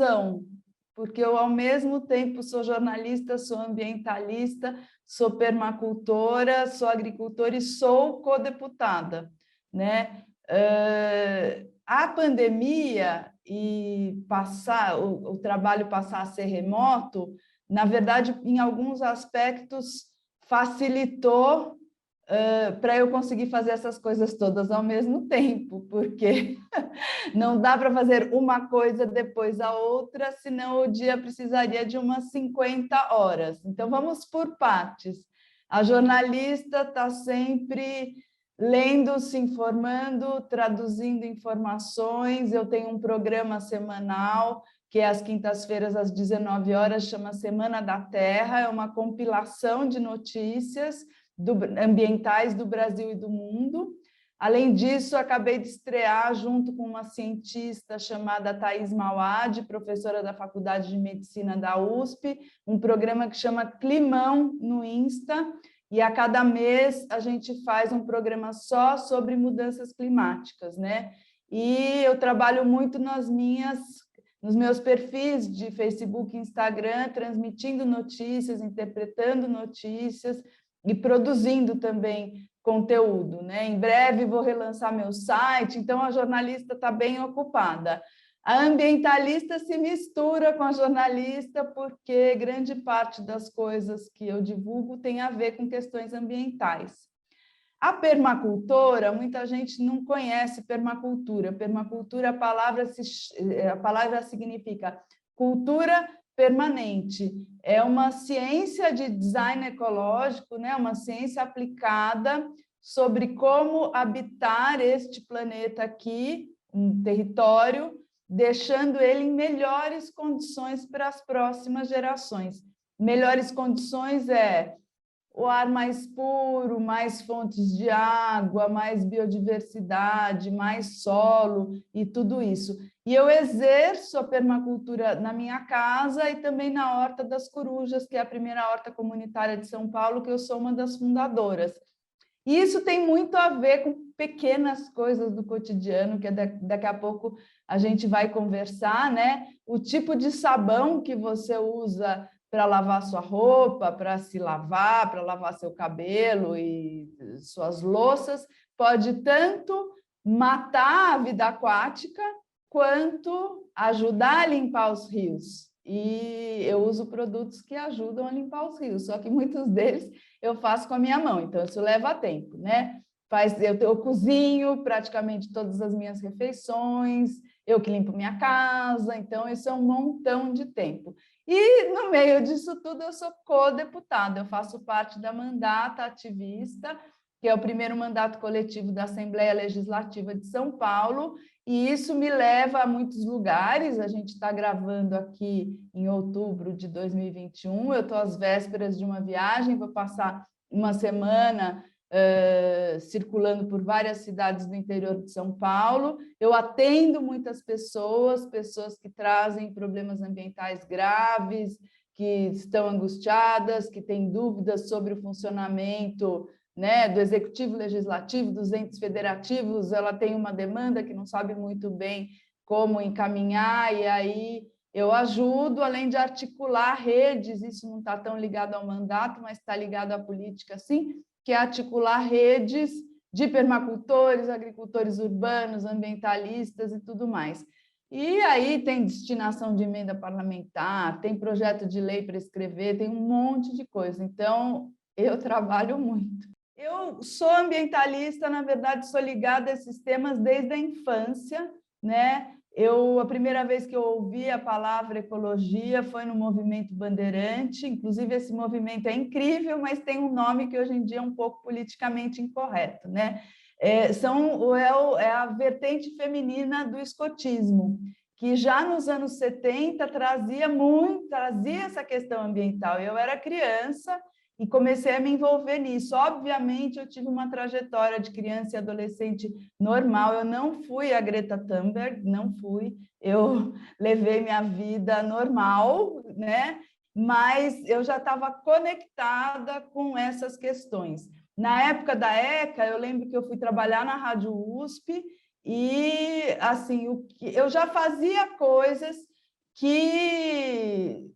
fusão, porque eu, ao mesmo tempo, sou jornalista, sou ambientalista, sou permacultora, sou agricultora e sou codeputada, né? A pandemia e o trabalho passar a ser remoto, na verdade, em alguns aspectos, facilitou para eu conseguir fazer essas coisas todas ao mesmo tempo, porque não dá para fazer uma coisa depois a outra, senão o dia precisaria de umas 50 horas. Então, vamos por partes. A jornalista está sempre lendo, se informando, traduzindo informações. Eu tenho um programa semanal, que é às quintas-feiras, às 19 horas, chama Semana da Terra, é uma compilação de notícias ambientais do Brasil e do mundo. Além disso, acabei de estrear, junto com uma cientista chamada Thaís Mauad, professora da Faculdade de Medicina da USP, um programa que chama Climão no Insta, e a cada mês a gente faz um programa só sobre mudanças climáticas, né? E eu trabalho muito nos meus perfis de Facebook e Instagram, transmitindo notícias, interpretando notícias e produzindo também conteúdo, né? Em breve vou relançar meu site, então a jornalista está bem ocupada. A ambientalista se mistura com a jornalista porque grande parte das coisas que eu divulgo tem a ver com questões ambientais. A permacultora, muita gente não conhece permacultura. Permacultura, a palavra significa cultura permanente. É uma ciência de design ecológico, né? Uma ciência aplicada sobre como habitar este planeta aqui, um território, deixando ele em melhores condições para as próximas gerações. Melhores condições é o ar mais puro, mais fontes de água, mais biodiversidade, mais solo e tudo isso. E eu exerço a permacultura na minha casa e também na Horta das Corujas, que é a primeira horta comunitária de São Paulo, que eu sou uma das fundadoras. E isso tem muito a ver com pequenas coisas do cotidiano, que daqui a pouco a gente vai conversar, né? O tipo de sabão que você usa para lavar sua roupa, para se lavar, para lavar seu cabelo e suas louças, pode tanto matar a vida aquática, quanto ajudar a limpar os rios. E eu uso produtos que ajudam a limpar os rios, só que muitos deles eu faço com a minha mão, então isso leva tempo, né? Eu cozinho praticamente todas as minhas refeições, eu que limpo minha casa, então isso é um montão de tempo. E no meio disso tudo eu sou co-deputada, eu faço parte da Mandata Ativista, que é o primeiro mandato coletivo da Assembleia Legislativa de São Paulo, e isso me leva a muitos lugares. A gente está gravando aqui em outubro de 2021, eu estou às vésperas de uma viagem, vou passar uma semana circulando por várias cidades do interior de São Paulo. Eu atendo muitas pessoas que trazem problemas ambientais graves, que estão angustiadas, que têm dúvidas sobre o funcionamento, né, do executivo, legislativo, dos entes federativos. Ela tem uma demanda que não sabe muito bem como encaminhar, e aí eu ajudo, além de articular redes. Isso não está tão ligado ao mandato, mas está ligado à política, sim, que é articular redes de permacultores, agricultores urbanos, ambientalistas e tudo mais. E aí tem destinação de emenda parlamentar, tem projeto de lei para escrever, tem um monte de coisa. Então, eu trabalho muito. Eu sou ambientalista, na verdade, sou ligada a esses temas desde a infância, né? A primeira vez que eu ouvi a palavra ecologia foi no Movimento Bandeirante. Inclusive, esse movimento é incrível, mas tem um nome que hoje em dia é um pouco politicamente incorreto, né? É a vertente feminina do escotismo, que já nos anos 70 trazia essa questão ambiental. Eu era criança e comecei a me envolver nisso. Obviamente, eu tive uma trajetória de criança e adolescente normal. Eu não fui a Greta Thunberg, não fui. Eu levei minha vida normal, né? Mas eu já estava conectada com essas questões. Na época da ECA, eu lembro que eu fui trabalhar na Rádio USP e, assim, eu já fazia coisas que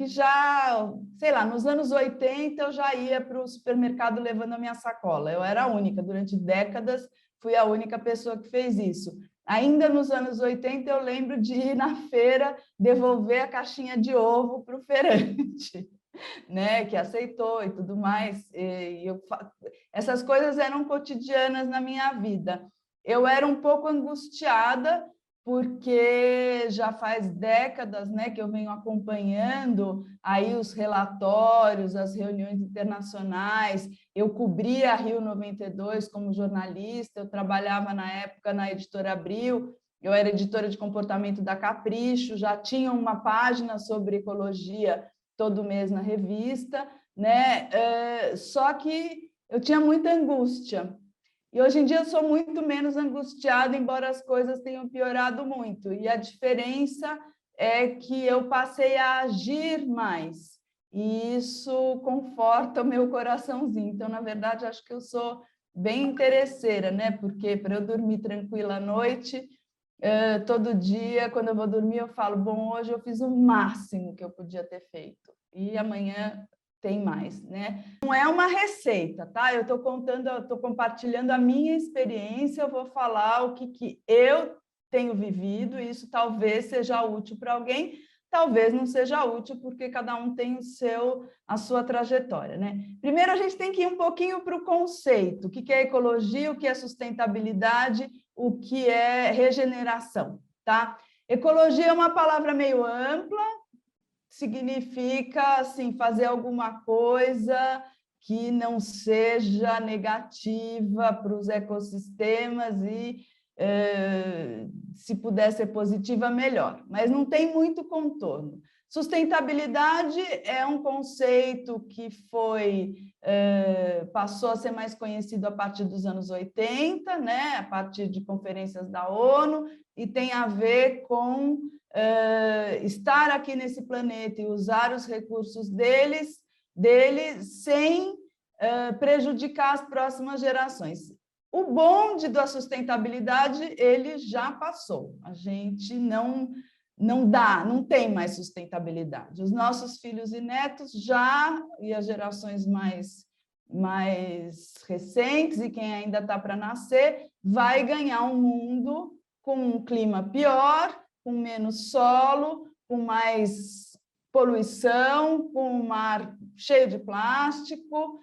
já, sei lá, nos anos 80 eu já ia para o supermercado levando a minha sacola. Eu era a única, durante décadas fui a única pessoa que fez isso. Ainda nos anos 80 eu lembro de ir na feira devolver a caixinha de ovo para o feirante, né, que aceitou e tudo mais. Essas coisas eram cotidianas na minha vida. Eu era um pouco angustiada, porque já faz décadas, né, que eu venho acompanhando aí os relatórios, as reuniões internacionais. Eu cobria a Rio 92 como jornalista, eu trabalhava na época na Editora Abril, eu era editora de comportamento da Capricho, já tinha uma página sobre ecologia todo mês na revista, né? Só que eu tinha muita angústia. E hoje em dia eu sou muito menos angustiada, embora as coisas tenham piorado muito. E a diferença é que eu passei a agir mais. E isso conforta o meu coraçãozinho. Então, na verdade, acho que eu sou bem interesseira, né? Porque para eu dormir tranquila à noite, todo dia, quando eu vou dormir, eu falo, bom, hoje eu fiz o máximo que eu podia ter feito. E amanhã tem mais, né? Não é uma receita, tá? Eu estou contando, eu estou compartilhando a minha experiência, eu vou falar o que eu tenho vivido, e isso talvez seja útil para alguém, talvez não seja útil, porque cada um tem a sua trajetória, né? Primeiro, a gente tem que ir um pouquinho para o conceito, o que é ecologia, o que é sustentabilidade, o que é regeneração, tá? Ecologia é uma palavra meio ampla, significa assim, fazer alguma coisa que não seja negativa para os ecossistemas e, se puder ser positiva, melhor. Mas não tem muito contorno. Sustentabilidade é um conceito que passou a ser mais conhecido a partir dos anos 80, né? A partir de conferências da ONU, e tem a ver com estar aqui nesse planeta e usar os recursos dele sem prejudicar as próximas gerações. O bonde da sustentabilidade, ele já passou. A gente não tem mais sustentabilidade. Os nossos filhos e netos já, e as gerações mais recentes, e quem ainda está para nascer, vai ganhar um mundo com um clima pior, com menos solo, com mais poluição, com um mar cheio de plástico,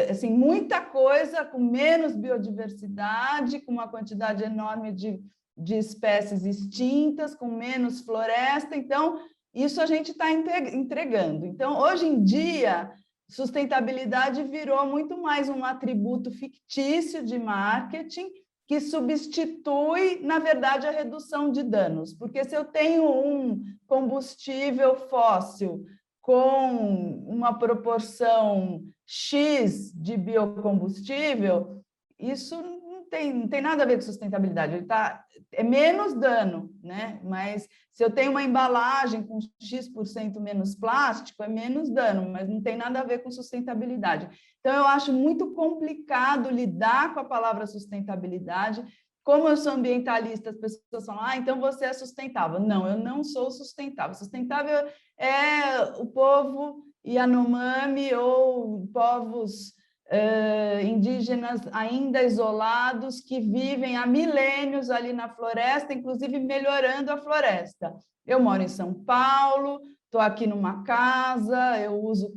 assim, muita coisa, com menos biodiversidade, com uma quantidade enorme de espécies extintas, com menos floresta. Então, isso a gente está entregando. Então, hoje em dia, sustentabilidade virou muito mais um atributo fictício de marketing, que substitui, na verdade, a redução de danos. Porque se eu tenho um combustível fóssil com uma proporção X de biocombustível, isso não tem nada a ver com sustentabilidade, é menos dano, né? Mas se eu tenho uma embalagem com X% menos plástico, é menos dano, mas não tem nada a ver com sustentabilidade. Então, eu acho muito complicado lidar com a palavra sustentabilidade. Como eu sou ambientalista, as pessoas falam, então você é sustentável. Não, eu não sou sustentável. Sustentável é o povo Yanomami ou povos indígenas ainda isolados que vivem há milênios ali na floresta, inclusive melhorando a floresta. Eu moro em São Paulo, estou aqui numa casa, eu uso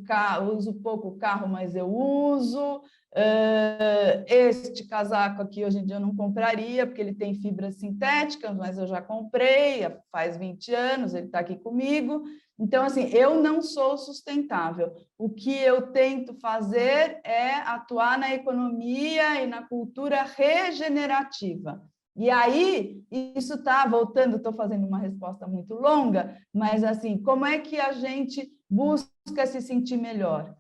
pouco carro, mas eu uso. Este casaco aqui, hoje em dia, eu não compraria, porque ele tem fibras sintéticas, mas eu já comprei, faz 20 anos, ele está aqui comigo. Então, assim, eu não sou sustentável. O que eu tento fazer é atuar na economia e na cultura regenerativa. E aí, isso está voltando, estou fazendo uma resposta muito longa, mas, assim, como é que a gente busca se sentir melhor?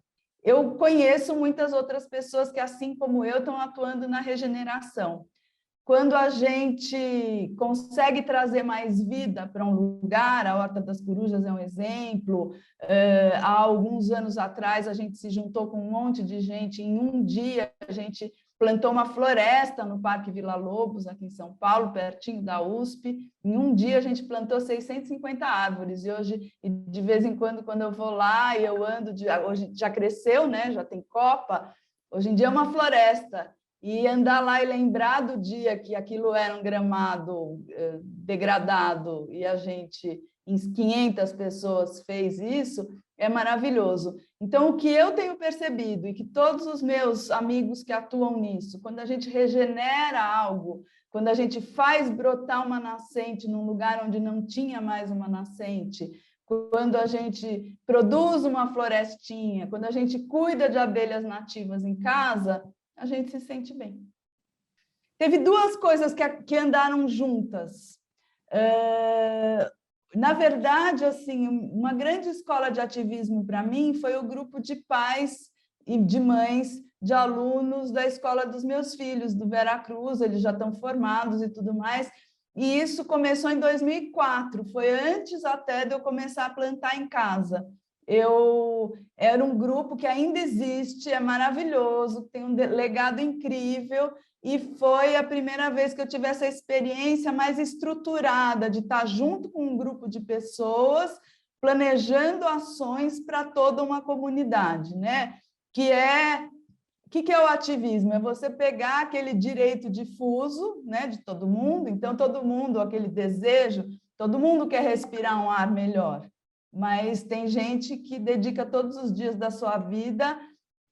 Eu conheço muitas outras pessoas que, assim como eu, estão atuando na regeneração. Quando a gente consegue trazer mais vida para um lugar, a Horta das Corujas é um exemplo. Há alguns anos atrás, a gente se juntou com um monte de gente, em um dia a gente plantou uma floresta no Parque Vila Lobos, aqui em São Paulo, pertinho da USP. Em um dia a gente plantou 650 árvores, e hoje, de vez em quando eu vou lá e eu ando, hoje já cresceu, né? Já tem copa, hoje em dia é uma floresta. E andar lá e lembrar do dia que aquilo era um gramado degradado e a gente, em 500 pessoas, fez isso, é maravilhoso. Então, o que eu tenho percebido, e que todos os meus amigos que atuam nisso, quando a gente regenera algo, quando a gente faz brotar uma nascente num lugar onde não tinha mais uma nascente, quando a gente produz uma florestinha, quando a gente cuida de abelhas nativas em casa, a gente se sente bem. Teve duas coisas que andaram juntas. Na verdade, assim, uma grande escola de ativismo para mim foi o grupo de pais e de mães de alunos da escola dos meus filhos, do Veracruz, eles já estão formados e tudo mais, e isso começou em 2004, foi antes até de eu começar a plantar em casa. Era um grupo que ainda existe, é maravilhoso, tem um legado incrível, e foi a primeira vez que eu tive essa experiência mais estruturada de estar junto com um grupo de pessoas, planejando ações para toda uma comunidade, né? O que é o ativismo? É você pegar aquele direito difuso, né, de todo mundo, então todo mundo, aquele desejo, todo mundo quer respirar um ar melhor, mas tem gente que dedica todos os dias da sua vida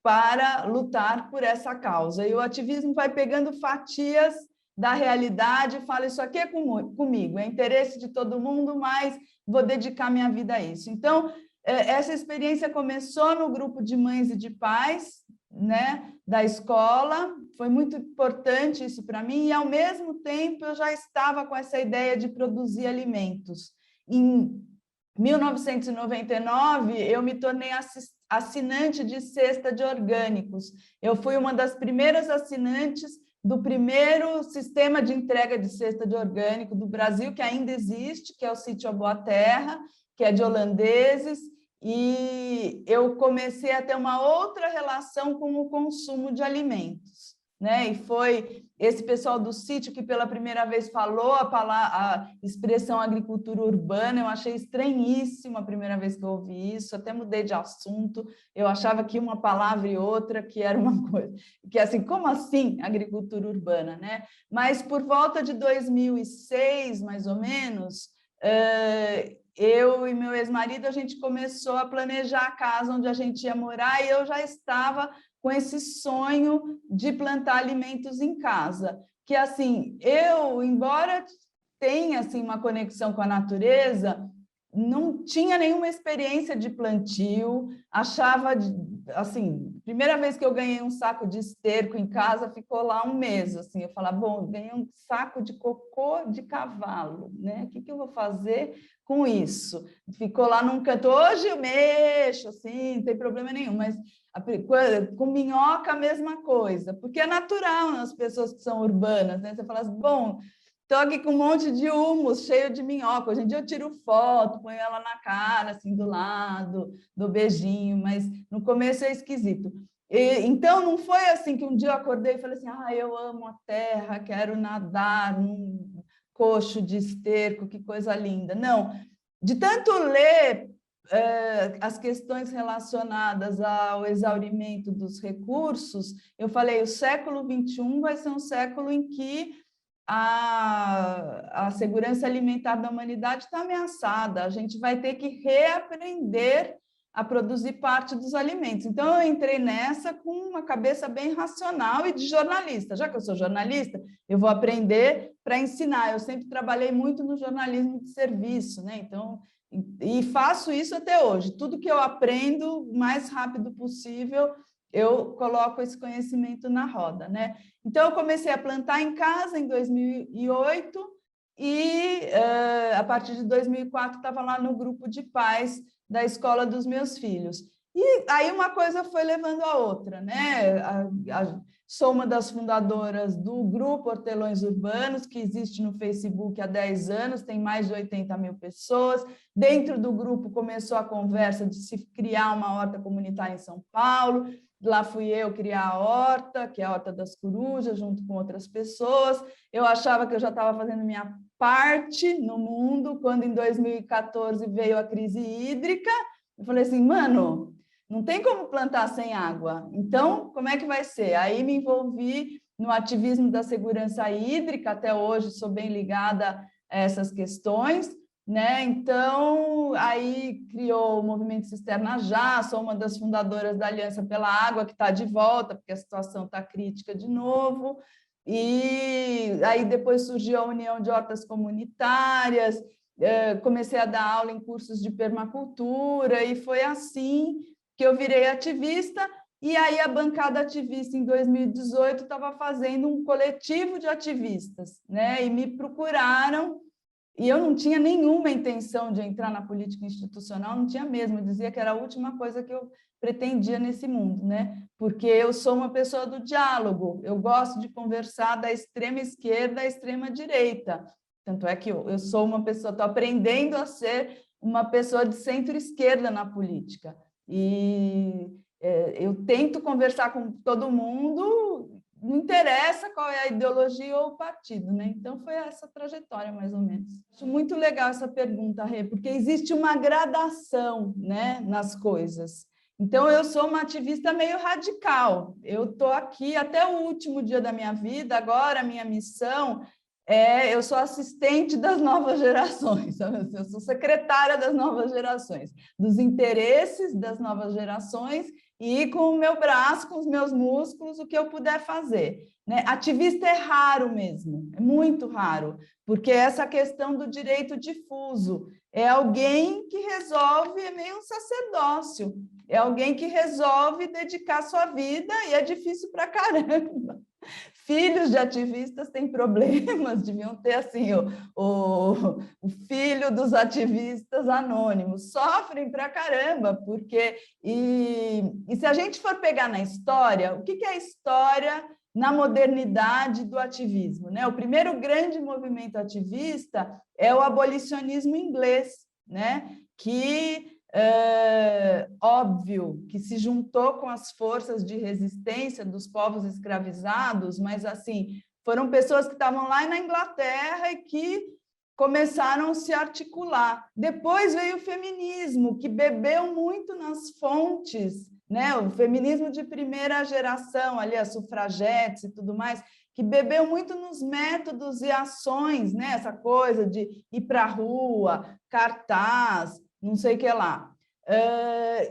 para lutar por essa causa. E o ativismo vai pegando fatias da realidade e fala, isso aqui é comigo, é interesse de todo mundo, mas vou dedicar minha vida a isso. Então, essa experiência começou no grupo de mães e de pais, né, da escola, foi muito importante isso para mim, e ao mesmo tempo eu já estava com essa ideia de produzir alimentos. Em 1999, eu me tornei assinante de cesta de orgânicos. Eu fui uma das primeiras assinantes do primeiro sistema de entrega de cesta de orgânico do Brasil, que ainda existe, que é o Sítio A Boa Terra, que é de holandeses, e eu comecei a ter uma outra relação com o consumo de alimentos, né? E foi esse pessoal do sítio que pela primeira vez falou a expressão agricultura urbana. Eu achei estranhíssimo a primeira vez que eu ouvi isso, até mudei de assunto, eu achava que uma palavra e outra que era uma coisa, que assim, como assim agricultura urbana, né? Mas por volta de 2006, mais ou menos, eu e meu ex-marido, a gente começou a planejar a casa onde a gente ia morar, e eu já estava com esse sonho de plantar alimentos em casa, que assim, embora tenha assim uma conexão com a natureza, não tinha nenhuma experiência de plantio, achava, assim, primeira vez que eu ganhei um saco de esterco em casa, ficou lá um mês, assim, eu falava, bom, ganhei um saco de cocô de cavalo, né? O que eu vou fazer com isso? Ficou lá num canto, hoje eu mexo, assim, não tem problema nenhum, mas com minhoca a mesma coisa, porque é natural nas pessoas que são urbanas, né? Você fala assim, bom, estou aqui com um monte de humus, cheio de minhoca. Hoje em dia eu tiro foto, ponho ela na cara, assim, do lado, do beijinho, mas no começo é esquisito. Então, não foi assim que um dia eu acordei e falei assim, eu amo a terra, quero nadar num coxo de esterco, que coisa linda. Não, de tanto ler as questões relacionadas ao exaurimento dos recursos, eu falei, o século XXI vai ser um século em que a segurança alimentar da humanidade está ameaçada, a gente vai ter que reaprender a produzir parte dos alimentos. Então, eu entrei nessa com uma cabeça bem racional e de jornalista. Já que eu sou jornalista, eu vou aprender para ensinar. Eu sempre trabalhei muito no jornalismo de serviço, né? Então, e faço isso até hoje. Tudo que eu aprendo, o mais rápido possível, eu coloco esse conhecimento na roda, né? Então, eu comecei a plantar em casa em 2008 e, a partir de 2004, estava lá no grupo de pais da escola dos meus filhos. E aí uma coisa foi levando a outra, né? sou uma das fundadoras do Grupo Hortelões Urbanos, que existe no Facebook há 10 anos, tem mais de 80 mil pessoas. Dentro do grupo começou a conversa de se criar uma horta comunitária em São Paulo. Lá fui eu criar a horta, que é a Horta das Corujas, junto com outras pessoas. Eu achava que eu já estava fazendo minha parte no mundo, quando em 2014 veio a crise hídrica. Eu falei assim, mano, não tem como plantar sem água, então como é que vai ser? Aí me envolvi no ativismo da segurança hídrica, até hoje sou bem ligada a essas questões, né? Então, aí criou o Movimento Cisterna Já, sou uma das fundadoras da Aliança pela Água, que está de volta, porque a situação está crítica de novo, e aí depois surgiu a União de Hortas Comunitárias, comecei a dar aula em cursos de permacultura, e foi assim que eu virei ativista, e aí a bancada ativista, em 2018, estava fazendo um coletivo de ativistas, né? E me procuraram, e eu não tinha nenhuma intenção de entrar na política institucional, não tinha mesmo, eu dizia que era a última coisa que eu pretendia nesse mundo, né? Porque eu sou uma pessoa do diálogo, eu gosto de conversar da extrema esquerda à extrema direita, tanto é que eu sou uma pessoa, estou aprendendo a ser uma pessoa de centro-esquerda na política, e eu tento conversar com todo mundo, não interessa qual é a ideologia ou o partido, né? Então, foi essa trajetória, mais ou menos. Acho muito legal essa pergunta, Rê, porque existe uma gradação, né, nas coisas. Então, eu sou uma ativista meio radical. Eu estou aqui até o último dia da minha vida, agora a minha missão eu sou assistente das novas gerações, eu sou secretária das novas gerações, dos interesses das novas gerações, e com o meu braço, com os meus músculos, o que eu puder fazer, né? Ativista é raro mesmo, é muito raro, porque essa questão do direito difuso é alguém que resolve, é meio um sacerdócio, é alguém que resolve dedicar sua vida, e é difícil pra caramba. Filhos de ativistas têm problemas, deviam ter assim, o filho dos ativistas anônimos, sofrem pra caramba, porque... E se a gente for pegar na história, o que é a história na modernidade do ativismo, né? O primeiro grande movimento ativista é o abolicionismo inglês, né? Que... óbvio que se juntou com as forças de resistência dos povos escravizados, mas assim, foram pessoas que estavam lá na Inglaterra e que começaram a se articular. Depois veio o feminismo, que bebeu muito nas fontes, né? O feminismo de primeira geração, ali as sufragetes e tudo mais, que bebeu muito nos métodos e ações, né? Essa coisa de ir para a rua, cartaz, não sei o que lá.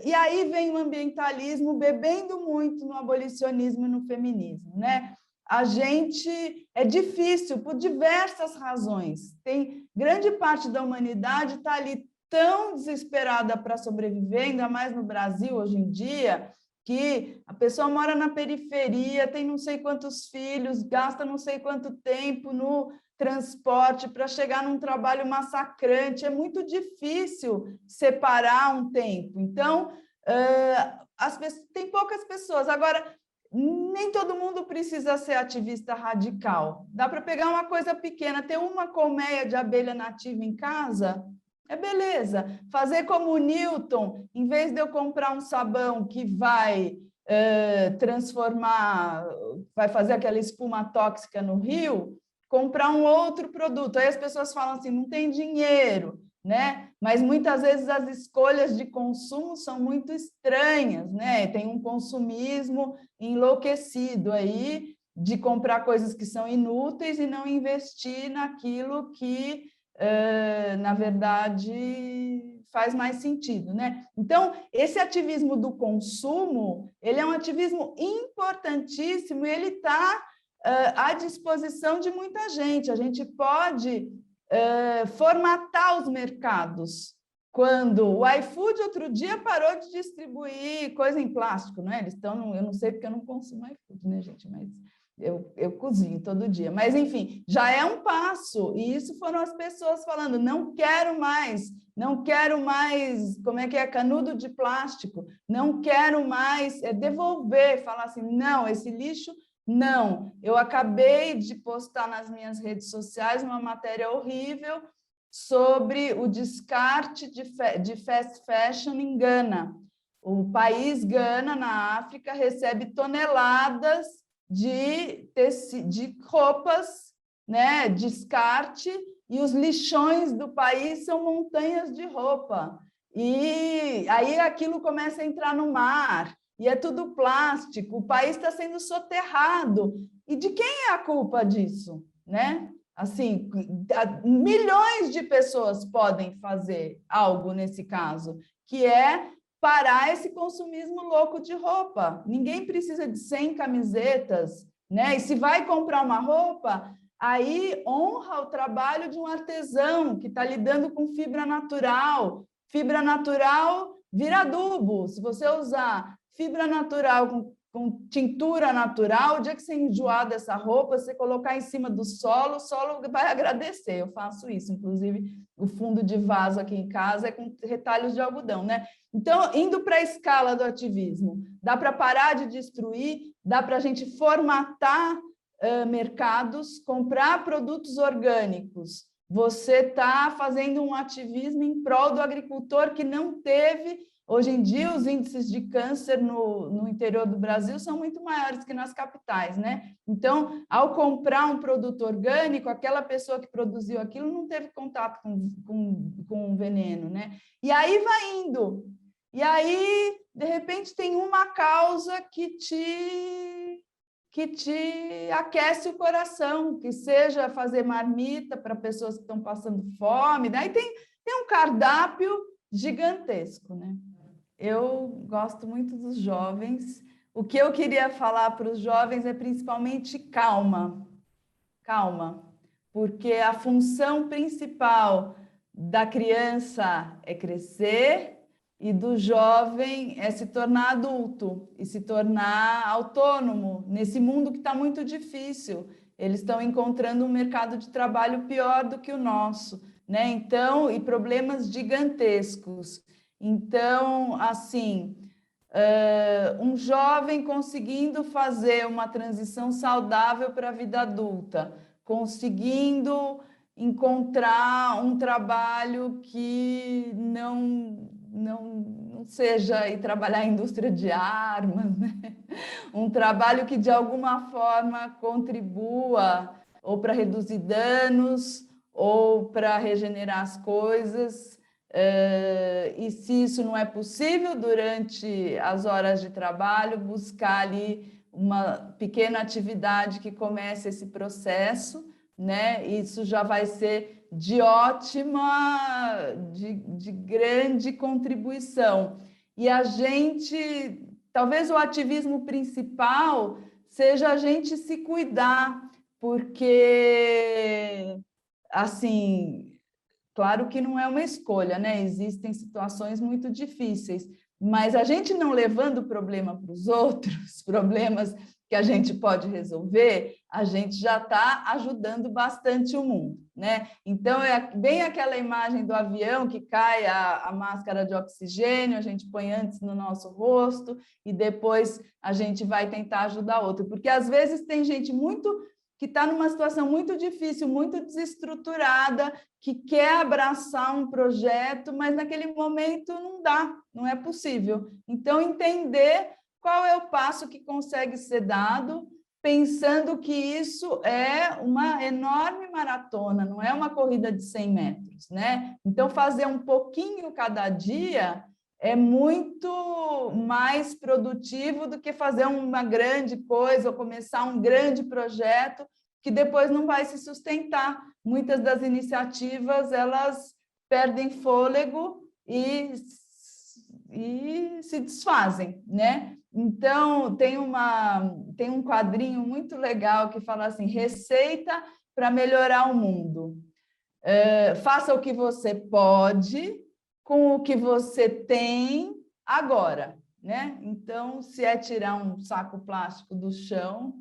E aí vem o ambientalismo bebendo muito no abolicionismo e no feminismo, né? A gente é difícil por diversas razões. Tem grande parte da humanidade está ali tão desesperada para sobreviver, ainda mais no Brasil hoje em dia, que a pessoa mora na periferia, tem não sei quantos filhos, gasta não sei quanto tempo no transporte para chegar num trabalho massacrante, é muito difícil separar um tempo. Então, tem poucas pessoas. Agora, nem todo mundo precisa ser ativista radical. Dá para pegar uma coisa pequena, ter uma colmeia de abelha nativa em casa, é beleza. Fazer como o Newton, em vez de eu comprar um sabão que vai transformar, vai fazer aquela espuma tóxica no rio, comprar um outro produto. Aí as pessoas falam assim, não tem dinheiro, né? Mas muitas vezes as escolhas de consumo são muito estranhas, né? Tem um consumismo enlouquecido aí de comprar coisas que são inúteis e não investir naquilo que, na verdade, faz mais sentido, né? Então, esse ativismo do consumo, ele é um ativismo importantíssimo e ele está à disposição de muita gente. A gente pode formatar os mercados. Quando o iFood, outro dia, parou de distribuir coisa em plástico, não é? Eles estão, eu não sei porque eu não consumo iFood, né, gente? Mas eu cozinho todo dia. Mas, enfim, já é um passo. E isso foram as pessoas falando, não quero mais, como é que é, canudo de plástico, não quero mais devolver, falar assim, não, esse lixo Não, eu acabei de postar nas minhas redes sociais uma matéria horrível sobre o descarte de fast fashion em Gana. O país Gana, na África, recebe toneladas de roupas, né, descarte, e os lixões do país são montanhas de roupa. E aí aquilo começa a entrar no mar, e é tudo plástico, o país está sendo soterrado. E de quem é a culpa disso, né? Assim, milhões de pessoas podem fazer algo nesse caso, que é parar esse consumismo louco de roupa. Ninguém precisa de 100 camisetas, né? E se vai comprar uma roupa, aí honra o trabalho de um artesão que está lidando com fibra natural. Fibra natural vira adubo. Se você usar fibra natural com tintura natural, o dia que você enjoar dessa roupa, você colocar em cima do solo, o solo vai agradecer. Eu faço isso, inclusive o fundo de vaso aqui em casa é com retalhos de algodão, né? Então, indo para a escala do ativismo, dá para parar de destruir, dá para a gente formatar mercados, comprar produtos orgânicos. Você está fazendo um ativismo em prol do agricultor que não teve. Hoje em dia, os índices de câncer no interior do Brasil são muito maiores que nas capitais, né? Então, ao comprar um produto orgânico, aquela pessoa que produziu aquilo não teve contato com veneno, né? E aí vai indo. E aí, de repente, tem uma causa que te aquece o coração, que seja fazer marmita para pessoas que estão passando fome. Daí tem um cardápio gigantesco, né? Eu gosto muito dos jovens. O que eu queria falar para os jovens é principalmente calma, calma, porque a função principal da criança é crescer e do jovem é se tornar adulto e se tornar autônomo nesse mundo que está muito difícil. Eles estão encontrando um mercado de trabalho pior do que o nosso, né? Então, e problemas gigantescos. Então, assim, um jovem conseguindo fazer uma transição saudável para a vida adulta, conseguindo encontrar um trabalho que não seja ir trabalhar em indústria de armas, né? Um trabalho que de alguma forma contribua ou para reduzir danos ou para regenerar as coisas. E se isso não é possível durante as horas de trabalho, buscar ali uma pequena atividade que comece esse processo, né? Isso já vai ser de de grande contribuição. E a gente, talvez o ativismo principal seja a gente se cuidar, porque, assim, claro que não é uma escolha, né? Existem situações muito difíceis, mas a gente não levando o problema para os outros, problemas que a gente pode resolver, a gente já está ajudando bastante o mundo, né? Então, é bem aquela imagem do avião que cai a máscara de oxigênio, a gente põe antes no nosso rosto e depois a gente vai tentar ajudar outro, porque às vezes tem gente que está numa situação muito difícil, muito desestruturada, que quer abraçar um projeto, mas naquele momento não dá, não é possível. Então, entender qual é o passo que consegue ser dado, pensando que isso é uma enorme maratona, não é uma corrida de 100 metros, né? Então, fazer um pouquinho cada dia é muito mais produtivo do que fazer uma grande coisa ou começar um grande projeto que depois não vai se sustentar. Muitas das iniciativas, elas perdem fôlego e se desfazem, né? Então, tem um quadrinho muito legal que fala assim, receita para melhorar o mundo. Faça o que você pode com o que você tem agora, né? Então, se é tirar um saco plástico do chão,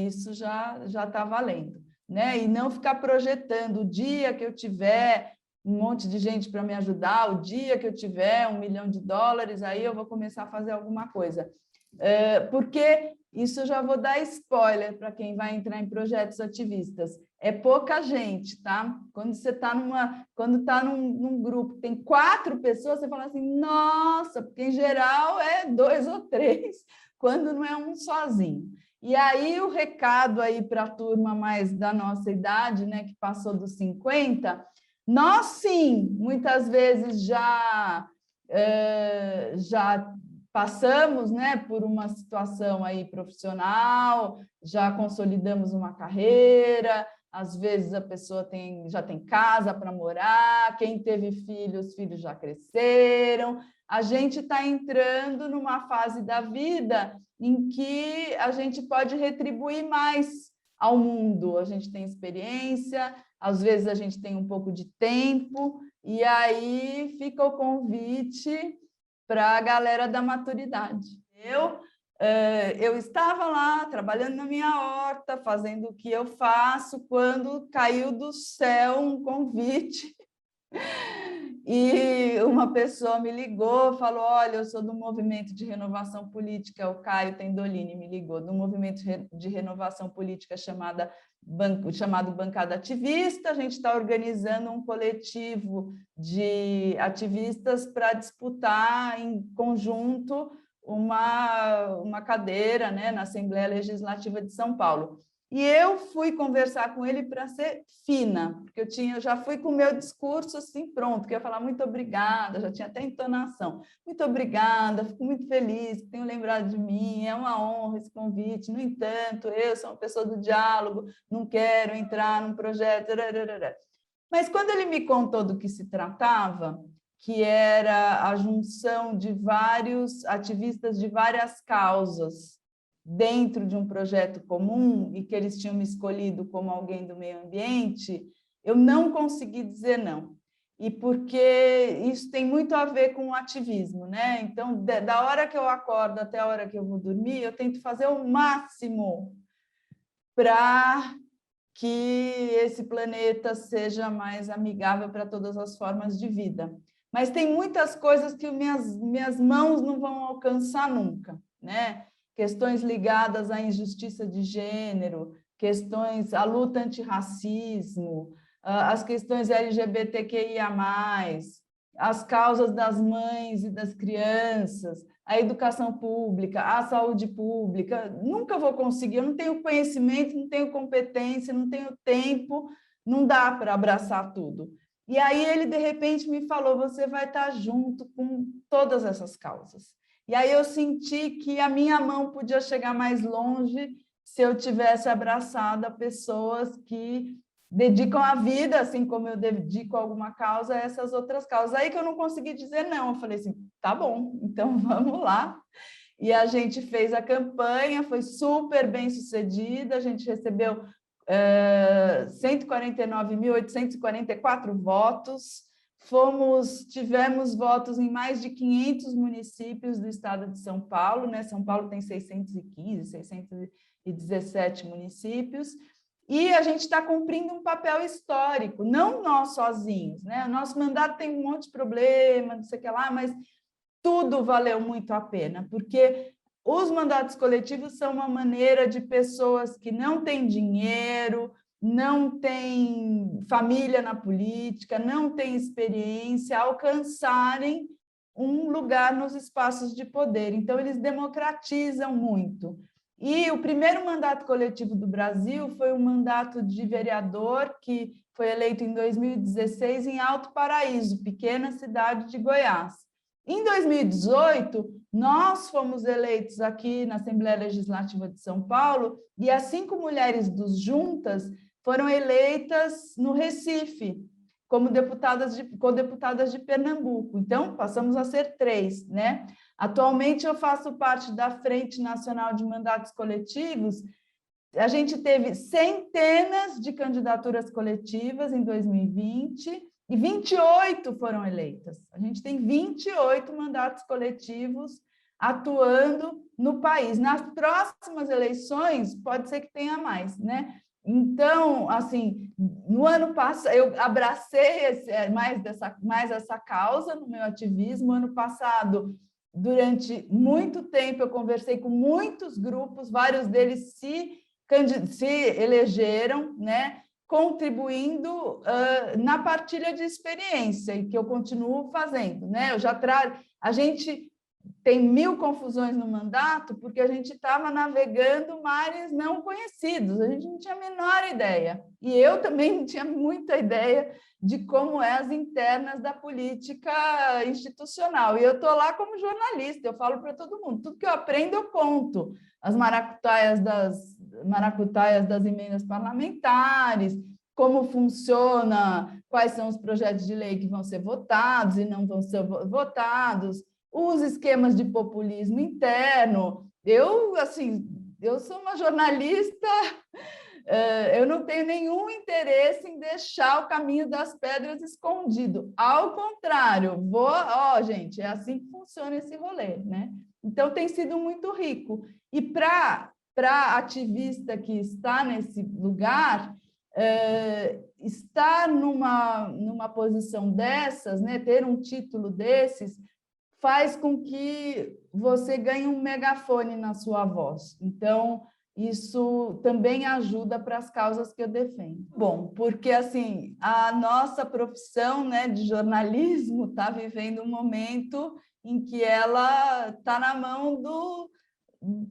isso já está valendo, né? E não ficar projetando o dia que eu tiver um monte de gente para me ajudar, o dia que eu tiver $1 milhão, aí eu vou começar a fazer alguma coisa. Porque isso eu já vou dar spoiler para quem vai entrar em projetos ativistas. É pouca gente, tá? Quando você está num grupo que tem 4 pessoas, você fala assim, nossa, porque em geral é 2 ou 3, quando não é um sozinho. E aí o recado aí para a turma mais da nossa idade, né, que passou dos 50, nós sim, muitas vezes já passamos, né, por uma situação aí profissional, já consolidamos uma carreira, às vezes a pessoa já tem casa para morar, quem teve filhos, os filhos já cresceram. A gente está entrando numa fase da vida em que a gente pode retribuir mais ao mundo. A gente tem experiência, às vezes a gente tem um pouco de tempo, e aí fica o convite para a galera da maturidade. Eu estava lá, trabalhando na minha horta, fazendo o que eu faço, quando caiu do céu um convite e uma pessoa me ligou, falou, olha, eu sou do Movimento de Renovação Política, o Caio Tendolini me ligou, do Movimento de Renovação Política chamado Bancada Ativista. A gente está organizando um coletivo de ativistas para disputar em conjunto uma cadeira, né, na Assembleia Legislativa de São Paulo. E eu fui conversar com ele para ser fina, porque eu já fui com o meu discurso assim pronto, que eu ia falar muito obrigada, já tinha até entonação. Muito obrigada, fico muito feliz que tenham lembrado de mim, é uma honra esse convite. No entanto, eu sou uma pessoa do diálogo, não quero entrar num projeto. Mas quando ele me contou do que se tratava, que era a junção de vários ativistas de várias causas, dentro de um projeto comum, e que eles tinham me escolhido como alguém do meio ambiente, eu não consegui dizer não. E porque isso tem muito a ver com o ativismo, né? Então, da hora que eu acordo até a hora que eu vou dormir, eu tento fazer o máximo para que esse planeta seja mais amigável para todas as formas de vida. Mas tem muitas coisas que minhas mãos não vão alcançar nunca, né? Questões ligadas à injustiça de gênero, questões, à luta antirracismo, as questões LGBTQIA+, as causas das mães e das crianças, a educação pública, a saúde pública. Nunca vou conseguir, eu não tenho conhecimento, não tenho competência, não tenho tempo, não dá para abraçar tudo. E aí ele, de repente, me falou, você vai estar junto com todas essas causas. E aí eu senti que a minha mão podia chegar mais longe se eu tivesse abraçado pessoas que dedicam a vida, assim como eu dedico a alguma causa, a essas outras causas. Aí que eu não consegui dizer não, eu falei assim, tá bom, então vamos lá. E a gente fez a campanha, foi super bem sucedida, a gente recebeu 149.844 votos, tivemos votos em mais de 500 municípios do estado de São Paulo, né? São Paulo tem 615, 617 municípios, e a gente está cumprindo um papel histórico, não nós sozinhos, né? O nosso mandato tem um monte de problema, não sei o que lá, mas tudo valeu muito a pena, porque os mandatos coletivos são uma maneira de pessoas que não têm dinheiro, não têm família na política, não têm experiência, alcançarem um lugar nos espaços de poder. Então, eles democratizam muito. E o primeiro mandato coletivo do Brasil foi um mandato de vereador que foi eleito em 2016 em Alto Paraíso, pequena cidade de Goiás. Em 2018, nós fomos eleitos aqui na Assembleia Legislativa de São Paulo e as 5 mulheres dos Juntas foram eleitas no Recife, como co-deputadas de Pernambuco. Então, passamos a ser 3, né? Atualmente, eu faço parte da Frente Nacional de Mandatos Coletivos. A gente teve centenas de candidaturas coletivas em 2020, e 28 foram eleitas. A gente tem 28 mandatos coletivos atuando no país. Nas próximas eleições, pode ser que tenha mais, né? Então, assim, no ano passado, eu abracei mais essa causa no meu ativismo. Ano passado, durante muito tempo, eu conversei com muitos grupos, vários deles se elegeram, né, contribuindo na partilha de experiência, e que eu continuo fazendo, né? A gente tem 1000 confusões no mandato porque a gente estava navegando mares não conhecidos, a gente não tinha a menor ideia. E eu também não tinha muita ideia de como é as internas da política institucional. E eu estou lá como jornalista, eu falo para todo mundo, tudo que eu aprendo eu conto. As maracutaias das emendas parlamentares, como funciona, quais são os projetos de lei que vão ser votados e não vão ser votados, os esquemas de populismo interno. Eu sou uma jornalista, eu não tenho nenhum interesse em deixar o caminho das pedras escondido. Ao contrário, gente, é assim que funciona esse rolê, né? Então, tem sido muito rico. E para ativista que está nesse lugar, estar numa posição dessas, né, ter um título desses, faz com que você ganhe um megafone na sua voz. Então, isso também ajuda para as causas que eu defendo. Bom, porque assim, a nossa profissão, né, de jornalismo está vivendo um momento em que ela está na mão de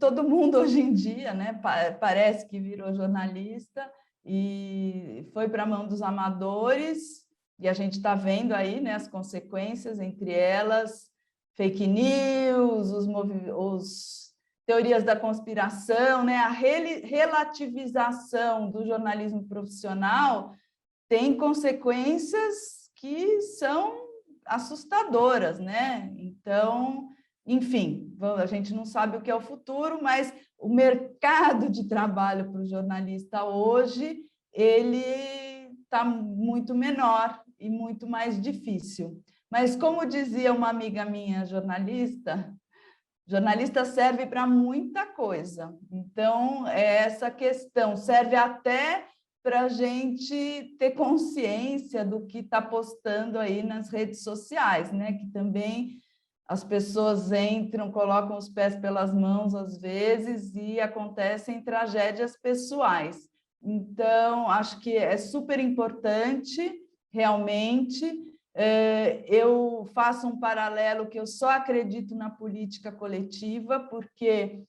todo mundo hoje em dia, né? Parece que virou jornalista e foi para a mão dos amadores, e a gente está vendo aí, né, as consequências, entre elas fake news, os teorias da conspiração, né? A relativização do jornalismo profissional tem consequências que são assustadoras, né? Então, enfim, a gente não sabe o que é o futuro, mas o mercado de trabalho para o jornalista hoje, ele está muito menor e muito mais difícil. Mas, como dizia uma amiga minha, jornalista serve para muita coisa. Então, essa questão serve até para a gente ter consciência do que está postando aí nas redes sociais, né? Que também as pessoas entram, colocam os pés pelas mãos às vezes e acontecem tragédias pessoais. Então, acho que é super importante, realmente. Eu faço um paralelo que eu só acredito na política coletiva, porque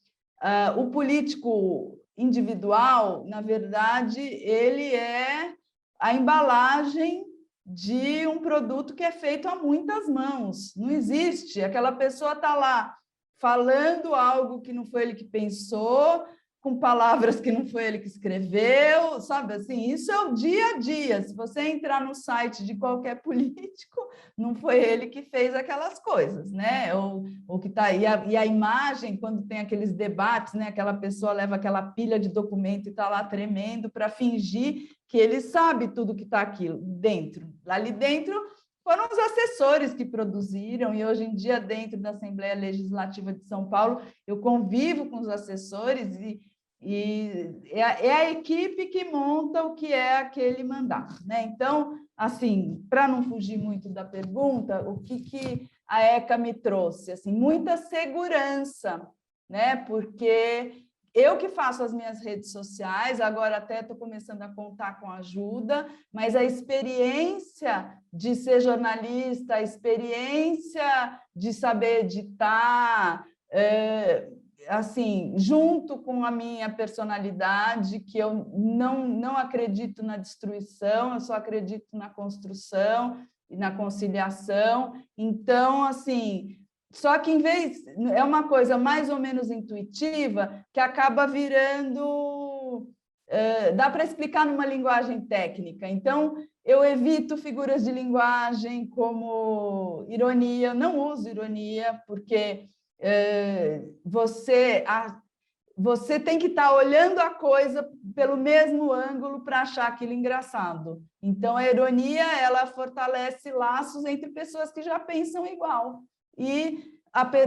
o político individual, na verdade, ele é a embalagem de um produto que é feito a muitas mãos. Não existe. Aquela pessoa está lá falando algo que não foi ele que pensou, com palavras que não foi ele que escreveu, sabe assim? Isso é o dia a dia. Se você entrar no site de qualquer político, não foi ele que fez aquelas coisas, né? Ou que tá, e a imagem, quando tem aqueles debates, né? Aquela pessoa leva aquela pilha de documento e está lá tremendo para fingir que ele sabe tudo que está aqui dentro. Ali dentro foram os assessores que produziram, e hoje em dia, dentro da Assembleia Legislativa de São Paulo, eu convivo com os assessores e é a equipe que monta o que é aquele mandato, né? Então, assim, para não fugir muito da pergunta, o que a ECA me trouxe? Assim, muita segurança, né? Porque eu que faço as minhas redes sociais, agora até estou começando a contar com ajuda, mas a experiência de ser jornalista, a experiência de saber editar, assim, junto com a minha personalidade, que eu não acredito na destruição, eu só acredito na construção e na conciliação. Então, assim, só que, em vez, é uma coisa mais ou menos intuitiva que acaba virando... dá para explicar numa linguagem técnica. Então, eu evito figuras de linguagem como ironia, não uso ironia, porque você tem que estar olhando a coisa pelo mesmo ângulo para achar aquilo engraçado. Então, a ironia, ela fortalece laços entre pessoas que já pensam igual. E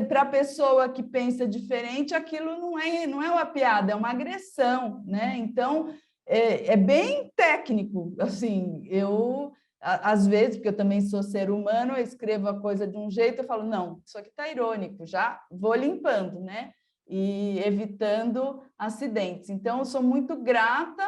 para a pessoa que pensa diferente, aquilo não é uma piada, é uma agressão, né? Então, é bem técnico. Assim, eu às vezes, porque eu também sou ser humano, eu escrevo a coisa de um jeito, eu falo, não, isso aqui está irônico, já vou limpando, né? E evitando acidentes. Então, eu sou muito grata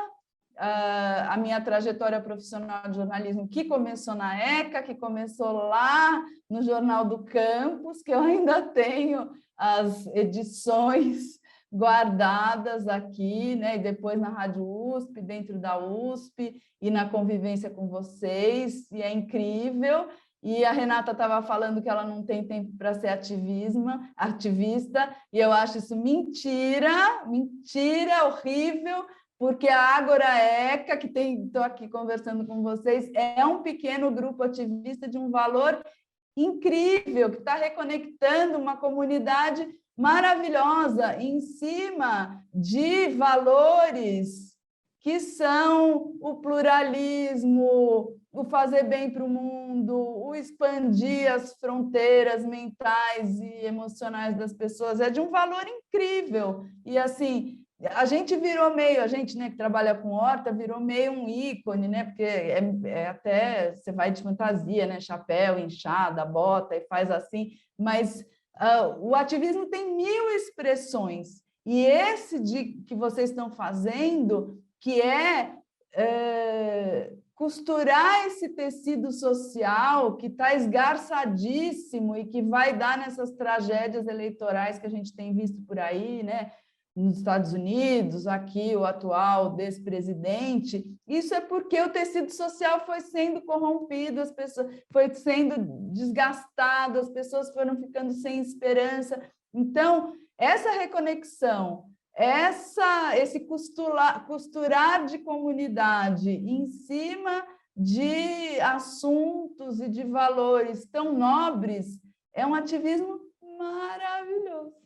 à minha trajetória profissional de jornalismo, que começou na ECA, que começou lá no Jornal do Campus, que eu ainda tenho as edições guardadas aqui, né? E depois na Rádio USP, dentro da USP, e na convivência com vocês, e é incrível. E a Renata estava falando que ela não tem tempo para ser ativista, e eu acho isso mentira, mentira, horrível, porque a Ágora ECA, que estou aqui conversando com vocês, é um pequeno grupo ativista de um valor incrível, que está reconectando uma comunidade maravilhosa em cima de valores que são o pluralismo, o fazer bem para o mundo, o expandir as fronteiras mentais e emocionais das pessoas. É de um valor incrível. E, assim, a gente virou meio, a gente, né, que trabalha com horta, virou meio um ícone, né? Porque até você vai de fantasia, né? Chapéu, enxada, bota e faz assim, mas o ativismo tem 1000 expressões. E esse que vocês estão fazendo, que costurar esse tecido social que está esgarçadíssimo e que vai dar nessas tragédias eleitorais que a gente tem visto por aí, né? Nos Estados Unidos, aqui o atual despresidente, isso é porque o tecido social foi sendo corrompido, as pessoas foi sendo desgastado, as pessoas foram ficando sem esperança. Então, essa reconexão, esse costurar de comunidade em cima de assuntos e de valores tão nobres, é um ativismo maravilhoso.